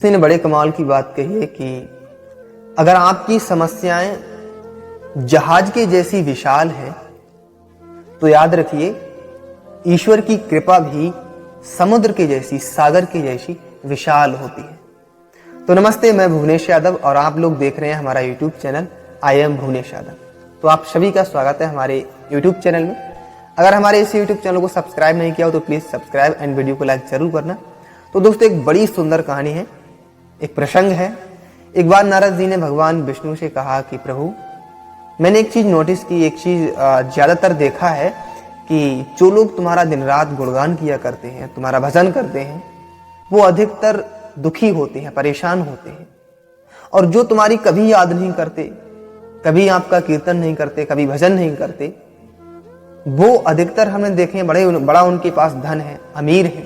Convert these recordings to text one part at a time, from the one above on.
किसी ने बड़े कमाल की बात कही है कि अगर आपकी समस्याएं जहाज के जैसी विशाल है तो याद रखिए ईश्वर की कृपा भी समुद्र के जैसी, सागर के जैसी विशाल होती है। तो नमस्ते, मैं भुवनेश यादव और आप लोग देख रहे हैं हमारा YouTube channel I am Bhuvnesh Yadav. तो आप सभी का स्वागत है हमारे यूट्यूब चैनल में। अगर हमारे इस यूट्यूब चैनल को सब्सक्राइब नहीं किया हो तो प्लीज़ सब्सक्राइब एंड वीडियो को लाइक जरूर करना। तो दोस्तों, एक बड़ी सुंदर कहानी है, एक प्रसंग है। एक बार नारद जी ने भगवान विष्णु से कहा कि प्रभु, मैंने एक चीज़ नोटिस की, एक चीज़ ज़्यादातर देखा है कि जो लोग तुम्हारा दिन रात गुणगान किया करते हैं, तुम्हारा भजन करते हैं, वो अधिकतर दुखी होते हैं, परेशान होते हैं। और जो तुम्हारी कभी याद नहीं करते, कभी आपका कीर्तन नहीं करते, कभी भजन नहीं करते, वो अधिकतर हमने देखे हैं बड़ा उनके पास धन है, अमीर है,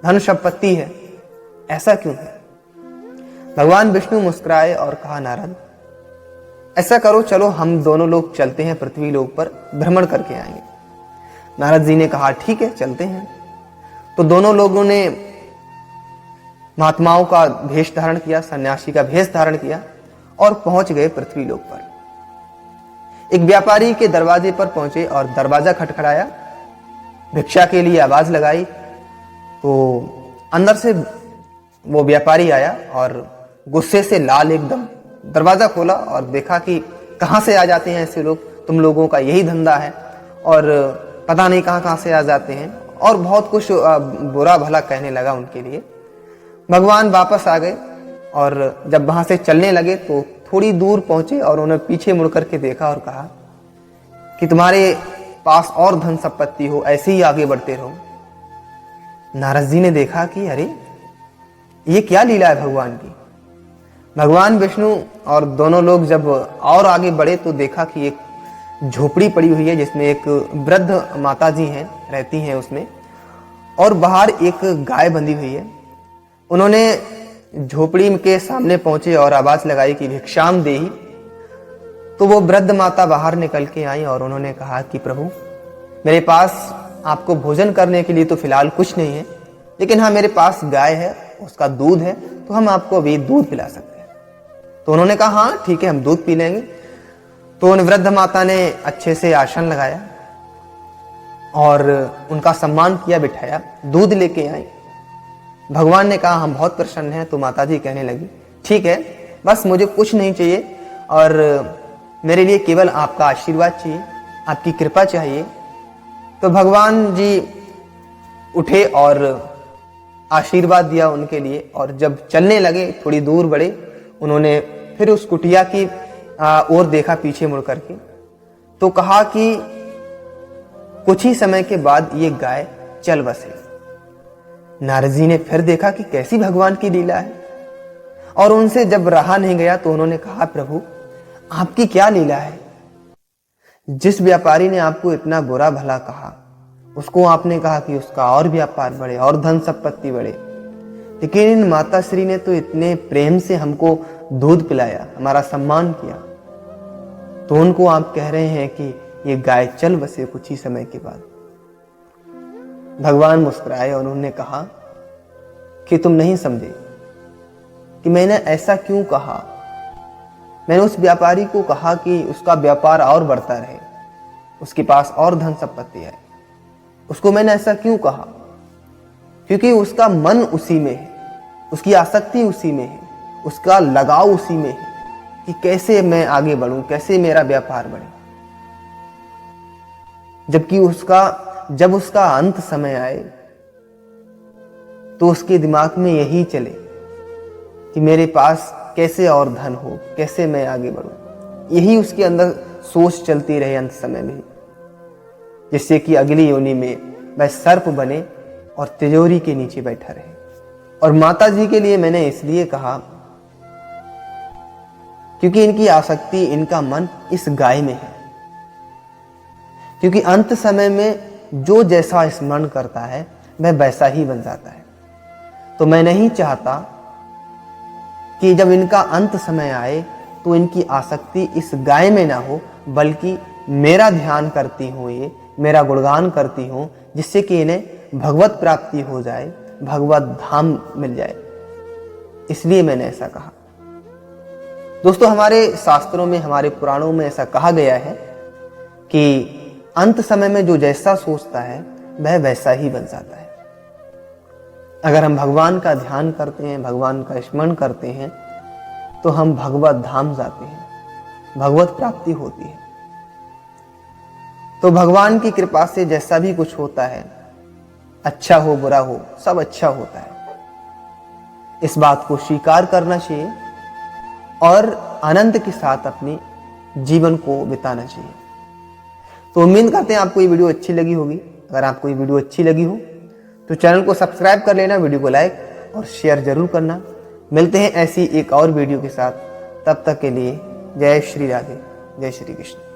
धन संपत्ति है। ऐसा क्यों है? भगवान विष्णु मुस्कुराए और कहा, नारद ऐसा करो, चलो हम दोनों लोग चलते हैं पृथ्वी लोक पर, भ्रमण करके आएंगे। नारद जी ने कहा ठीक है, चलते हैं। तो दोनों लोगों ने महात्माओं का भेष धारण किया, सन्यासी का भेष धारण किया और पहुंच गए पृथ्वी लोक पर। एक व्यापारी के दरवाजे पर पहुंचे और दरवाजा खटखटाया, भिक्षा के लिए आवाज लगाई। तो अंदर से वो व्यापारी आया और गुस्से से लाल एकदम दरवाजा खोला और देखा कि कहां से आ जाते हैं ऐसे लोग, तुम लोगों का यही धंधा है और पता नहीं कहां से आ जाते हैं, और बहुत कुछ बुरा भला कहने लगा उनके लिए। भगवान वापस आ गए और जब वहां से चलने लगे तो थोड़ी दूर पहुंचे और उन्हें पीछे मुड़ करके देखा और कहा कि तुम्हारे पास और धन संपत्ति हो, ऐसे ही आगे बढ़ते रहो। नारद जी ने देखा कि अरे ये क्या लीला है भगवान की। भगवान विष्णु और दोनों लोग जब और आगे बढ़े तो देखा कि एक झोपड़ी पड़ी हुई है जिसमें एक वृद्ध माता जी हैं, रहती हैं उसमें, और बाहर एक गाय बंधी हुई है। उन्होंने झोपड़ी के सामने पहुंचे और आवाज लगाई कि भिक्षाम देहि। तो वो वृद्ध माता बाहर निकल के आई और उन्होंने कहा कि प्रभु, मेरे पास आपको भोजन करने के लिए तो फिलहाल कुछ नहीं है, लेकिन हाँ मेरे पास गाय है, उसका दूध है, तो हम आपको अभी दूध पिला सकते हैं। तो उन्होंने कहा हाँ ठीक है, हम दूध पी लेंगे। तो उन वृद्ध माता ने अच्छे से आसन लगाया और उनका सम्मान किया, बिठाया, दूध लेके आई। भगवान ने कहा हम बहुत प्रसन्न हैं। तो माता जी कहने लगी ठीक है, बस मुझे कुछ नहीं चाहिए और मेरे लिए केवल आपका आशीर्वाद चाहिए, आपकी कृपा चाहिए। तो भगवान जी उठे और आशीर्वाद दिया उनके लिए, और जब चलने लगे थोड़ी दूर बढ़े, उन्होंने फिर उस कुटिया की ओर देखा पीछे मुड़ करके, तो कहा कि कुछ ही समय के बाद ये गाय चल बसे। नारद जी ने फिर देखा कि कैसी भगवान की लीला है, और उनसे जब रहा नहीं गया तो उन्होंने कहा प्रभु, आपकी क्या लीला है? जिस व्यापारी ने आपको इतना बुरा भला कहा, उसको आपने कहा कि उसका और व्यापार बढ़े और धन संपत्ति बढ़े, लेकिन इन माता श्री ने तो इतने प्रेम से हमको दूध पिलाया, हमारा सम्मान किया, तो उनको आप कह रहे हैं कि ये गाय चल बसे कुछ ही समय के बाद। भगवान मुस्कुराए और उन्होंने कहा कि तुम नहीं समझे कि मैंने ऐसा क्यों कहा। मैंने उस व्यापारी को कहा कि उसका व्यापार और बढ़ता रहे, उसके पास और धन संपत्ति है। उसको मैंने ऐसा क्यों कहा? क्योंकि उसका मन उसी में है, उसकी आसक्ति उसी में है, उसका लगाव उसी में है कि कैसे मैं आगे बढ़ूं, कैसे मेरा व्यापार बढ़े। जबकि जब उसका अंत समय आए तो उसके दिमाग में यही चले कि मेरे पास कैसे और धन हो, कैसे मैं आगे बढ़ूं। यही उसके अंदर सोच चलती रहे अंत समय में, जिससे कि अगली योनि में वह सर्प बने और तिजोरी के नीचे बैठा रहे। और माता जी के लिए मैंने इसलिए कहा क्योंकि इनकी आसक्ति, इनका मन इस गाय में है। क्योंकि अंत समय में जो जैसा स्मरण करता है वह वैसा ही बन जाता है। तो मैं नहीं चाहता कि जब इनका अंत समय आए तो इनकी आसक्ति इस गाय में ना हो, बल्कि मेरा ध्यान करती हो, ये मेरा गुणगान करती हो, जिससे कि इन्हें भगवत प्राप्ति हो जाए, भगवत धाम मिल जाए। इसलिए मैंने ऐसा कहा। दोस्तों, हमारे शास्त्रों में, हमारे पुराणों में ऐसा कहा गया है कि अंत समय में जो जैसा सोचता है वह वैसा ही बन जाता है। अगर हम भगवान का ध्यान करते हैं, भगवान का स्मरण करते हैं, तो हम भगवत धाम जाते हैं, भगवत प्राप्ति होती है। तो भगवान की कृपा से जैसा भी कुछ होता है, अच्छा हो बुरा हो, सब अच्छा होता है। इस बात को स्वीकार करना चाहिए और आनंद के साथ अपने जीवन को बिताना चाहिए। तो उम्मीद करते हैं आपको ये वीडियो अच्छी लगी होगी। अगर आपको ये वीडियो अच्छी लगी हो तो चैनल को सब्सक्राइब कर लेना, वीडियो को लाइक और शेयर जरूर करना। मिलते हैं ऐसी एक और वीडियो के साथ, तब तक के लिए जय श्री राधे, जय श्री कृष्ण।